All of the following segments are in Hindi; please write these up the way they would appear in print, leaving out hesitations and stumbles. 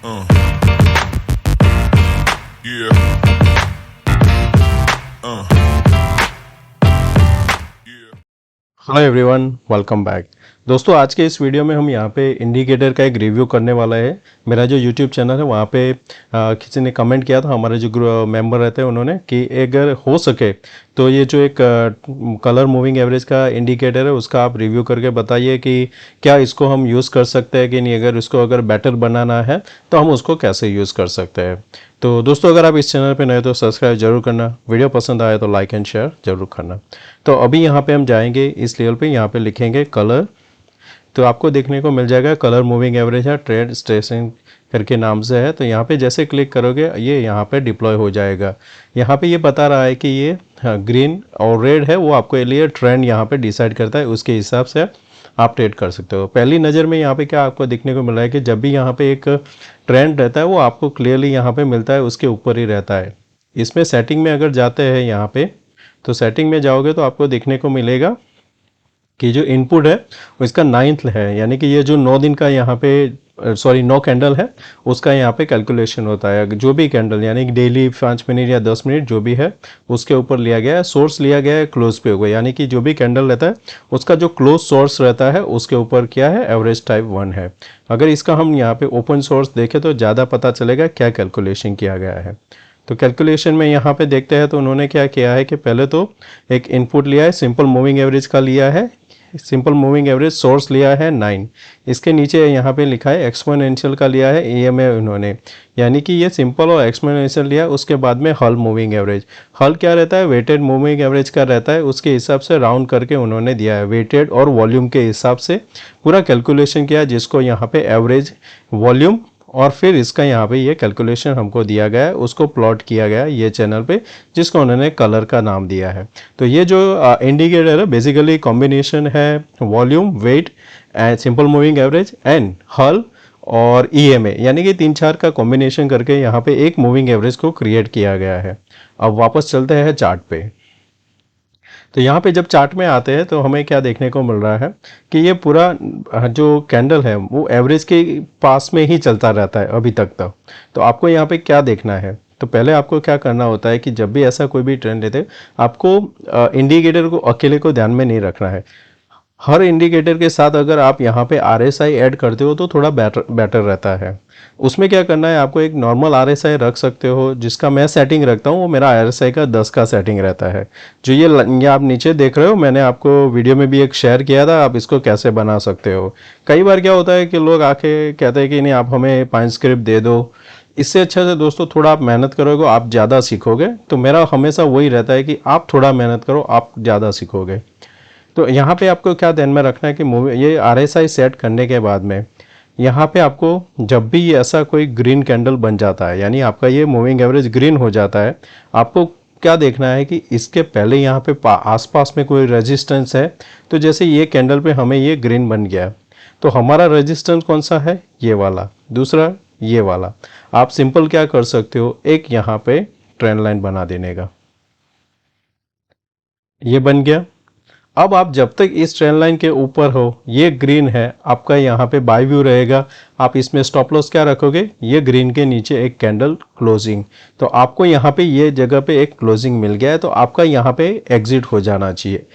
Uh, yeah. Uh, yeah. Hello everyone, welcome back. दोस्तों, आज के इस वीडियो में हम यहाँ पे इंडिकेटर का एक रिव्यू करने वाला है। मेरा जो यूट्यूब चैनल है वहाँ पे किसी ने कमेंट किया था, हमारे जो मेंबर रहते हैं उन्होंने, कि अगर हो सके तो ये जो एक कलर मूविंग एवरेज का इंडिकेटर है उसका आप रिव्यू करके बताइए कि क्या इसको हम यूज़ कर सकते हैं कि नहीं। अगर बेटर बनाना है तो हम उसको कैसे यूज़ कर सकते हैं। तो दोस्तों, अगर आप इस चैनल पे नए तो सब्सक्राइब जरूर करना, वीडियो पसंद आए तो लाइक एंड शेयर जरूर करना। तो अभी यहाँ पे हम जाएंगे इस लेवल पे, यहाँ पे लिखेंगे कलर, तो आपको देखने को मिल जाएगा कलर मूविंग एवरेज है, ट्रेड स्टेशन करके नाम से है। तो यहाँ पे जैसे क्लिक करोगे ये यहाँ पे डिप्लॉय हो जाएगा। यहाँ पे ये बता रहा है कि ये ग्रीन और रेड है, वो आपके लिए ट्रेंड यहाँ पे डिसाइड करता है, उसके हिसाब से आप ट्रेड कर सकते हो। पहली नज़र में यहाँ पे क्या आपको देखने को मिल रहा है कि जब भी यहाँ पे एक ट्रेंड रहता है वो आपको क्लियरली यहाँ पे मिलता है, उसके ऊपर ही रहता है। इसमें सेटिंग में अगर जाते हैं यहाँ पे, तो सेटिंग में जाओगे तो आपको देखने को मिलेगा कि जो इनपुट है वो इसका 9th है, यानी कि ये जो 9 दिन का यहाँ पे 9 कैंडल है उसका यहाँ पे कैलकुलेशन होता है। जो भी कैंडल यानी कि डेली 5 मिनट या 10 मिनट जो भी है उसके ऊपर लिया गया है, सोर्स लिया गया है क्लोज पे होगा, यानी कि जो भी कैंडल रहता है उसका जो क्लोज सोर्स रहता है उसके ऊपर क्या है, एवरेज टाइप 1 है। अगर इसका हम यहाँ पे ओपन सोर्स देखें तो ज़्यादा पता चलेगा क्या कैलकुलेशन किया गया है। तो कैलकुलेशन में यहाँ पे देखते हैं तो उन्होंने क्या किया है कि पहले तो एक इनपुट लिया है, सिंपल मूविंग एवरेज का लिया है, सिंपल मूविंग एवरेज सोर्स लिया है 9। इसके नीचे यहाँ पे लिखा है एक्सपोनेंशियल का लिया है EMA उन्होंने, यानी कि ये सिंपल और एक्सपोनेंशियल लिया। उसके बाद में हल मूविंग एवरेज, हल क्या रहता है, वेटेड मूविंग एवरेज का रहता है, उसके हिसाब से राउंड करके उन्होंने दिया है, वेटेड और वॉल्यूम के हिसाब से पूरा कैलकुलेशन किया, जिसको यहाँ पे एवरेज, वॉल्यूम और फिर इसका यहाँ पे ये कैलकुलेशन हमको दिया गया है, उसको प्लॉट किया गया है ये चैनल पे, जिसको उन्होंने कलर का नाम दिया है। तो ये जो इंडिकेटर है बेसिकली कॉम्बिनेशन है volume, weight and simple moving average and hull और EMA, यानी कि 3-4 का कॉम्बिनेशन करके यहाँ पे एक मूविंग एवरेज को क्रिएट किया गया है। अब वापस चलते हैं चार्ट पे। तो यहाँ पे जब चार्ट में आते हैं तो हमें क्या देखने को मिल रहा है कि ये पूरा जो कैंडल है वो एवरेज के पास में ही चलता रहता है अभी तक। तो आपको यहाँ पे क्या देखना है, तो पहले आपको क्या करना होता है कि जब भी ऐसा कोई भी ट्रेंड रहते आपको इंडिकेटर को अकेले को ध्यान में नहीं रखना है। हर इंडिकेटर के साथ अगर आप यहाँ पे RSI ऐड करते हो तो थोड़ा बेटर रहता है। उसमें क्या करना है, आपको एक नॉर्मल RSI रख सकते हो, जिसका मैं सेटिंग रखता हूँ वो मेरा RSI का 10 का सेटिंग रहता है। जो ये आप नीचे देख रहे हो, मैंने आपको वीडियो में भी एक शेयर किया था, आप इसको कैसे बना सकते हो। कई बार क्या होता है कि लोग आके कहते हैं कि नहीं आप हमें 5 स्क्रिप्ट दे दो। इससे अच्छा से दोस्तों थोड़ा आप मेहनत करोगे आप ज़्यादा सीखोगे। तो मेरा हमेशा वही रहता है कि आप थोड़ा मेहनत करो, आप ज़्यादा सीखोगे। तो यहाँ पे आपको क्या ध्यान में रखना है कि ये RSI सेट करने के बाद में यहाँ पे आपको जब भी ऐसा कोई ग्रीन कैंडल बन जाता है, यानी आपका ये मूविंग एवरेज ग्रीन हो जाता है, आपको क्या देखना है कि इसके पहले यहाँ पे आसपास में कोई रेजिस्टेंस है। तो जैसे ये कैंडल पे हमें ये ग्रीन बन गया, तो हमारा रेजिस्टेंस कौन सा है, ये वाला, दूसरा ये वाला। आप सिंपल क्या कर सकते हो, एक यहाँ पे ट्रेंड लाइन बना देने का, ये बन गया। अब आप जब तक इस ट्रेंड लाइन के ऊपर हो, ये ग्रीन है, आपका यहाँ पे बाय व्यू रहेगा। आप इसमें स्टॉप लॉस क्या रखोगे, ये ग्रीन के नीचे एक कैंडल क्लोजिंग। तो आपको यहाँ पे ये जगह पे एक क्लोजिंग मिल गया है, तो आपका यहाँ पे एग्जिट हो जाना चाहिए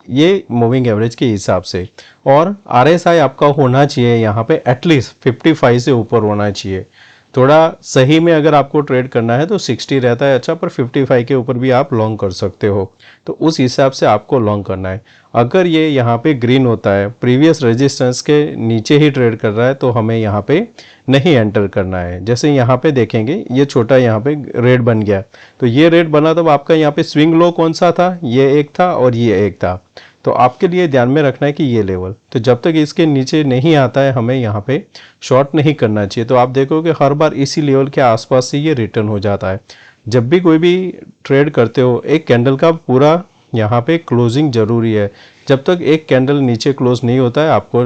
ये मूविंग एवरेज के हिसाब से। और RSI आपका होना चाहिए यहाँ पे एटलीस्ट 55 से ऊपर होना चाहिए। थोड़ा सही में अगर आपको ट्रेड करना है तो 60 रहता है अच्छा, पर 55 के ऊपर भी आप लॉन्ग कर सकते हो। तो उस हिसाब से आपको लॉन्ग करना है। अगर ये यहाँ पे ग्रीन होता है, प्रीवियस रेजिस्टेंस के नीचे ही ट्रेड कर रहा है, तो हमें यहाँ पे नहीं एंटर करना है। जैसे यहाँ पे देखेंगे ये छोटा यहाँ पे रेड बन गया, तो ये रेड बना तब आपका यहाँ पे स्विंग लो कौन सा था, ये एक था और ये एक था। तो आपके लिए ध्यान में रखना है कि ये लेवल, तो जब तक इसके नीचे नहीं आता है हमें यहाँ पे शॉर्ट नहीं करना चाहिए। तो आप देखोगे हर बार इसी लेवल के आसपास से ये रिटर्न हो जाता है। जब भी कोई भी ट्रेड करते हो, एक कैंडल का पूरा यहाँ पे क्लोजिंग जरूरी है। जब तक एक कैंडल नीचे क्लोज नहीं होता है आपको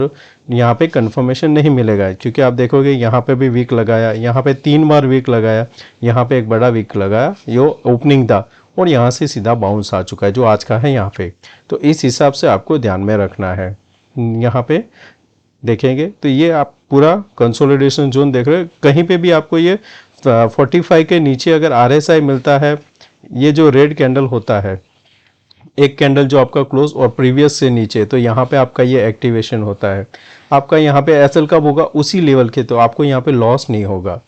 यहाँ पे कंफर्मेशन नहीं मिलेगा, क्योंकि आप देखोगे यहाँ पे भी वीक लगाया, यहाँ पे 3 बार वीक लगाया, यहाँ पे एक बड़ा वीक लगाया, ये ओपनिंग था और यहाँ से सीधा बाउंस आ चुका है जो आज का है यहाँ पे। तो इस हिसाब से आपको ध्यान में रखना है। यहाँ पे देखेंगे तो ये आप पूरा कंसोलिडेशन जोन देख रहे हो। कहीं पे भी आपको ये 45 के नीचे अगर RSI मिलता है, ये जो रेड कैंडल होता है, एक कैंडल जो आपका क्लोज और प्रीवियस से नीचे, तो यहाँ पे आपका ये एक्टिवेशन होता है। आपका यहाँ पे एसएल कब होगा, उसी लेवल के, तो आपको यहाँ पे लॉस नहीं होगा।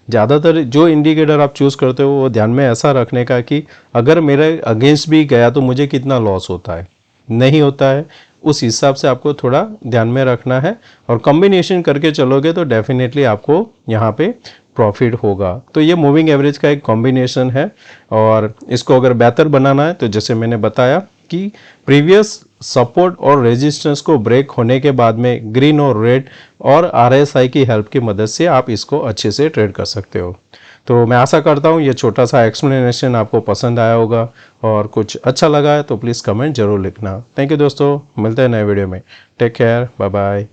ज़्यादातर जो इंडिकेटर आप चूज़ करते हो वो ध्यान में ऐसा रखने का कि अगर मेरे अगेंस्ट भी गया तो मुझे कितना लॉस होता है, नहीं होता है, उस हिसाब से आपको थोड़ा ध्यान में रखना है। और कॉम्बिनेशन करके चलोगे तो डेफिनेटली आपको यहाँ पे प्रॉफिट होगा। तो ये मूविंग एवरेज का एक कॉम्बिनेशन है, और इसको अगर बेहतर बनाना है तो जैसे मैंने बताया कि प्रीवियस सपोर्ट और रेजिस्टेंस को ब्रेक होने के बाद में ग्रीन और रेड और RSI की हेल्प की मदद से आप इसको अच्छे से ट्रेड कर सकते हो। तो मैं आशा करता हूँ ये छोटा सा एक्सप्लेनेशन आपको पसंद आया होगा, और कुछ अच्छा लगा है तो प्लीज़ कमेंट जरूर लिखना। थैंक यू दोस्तों, मिलते हैं नए वीडियो में। Take care, bye bye.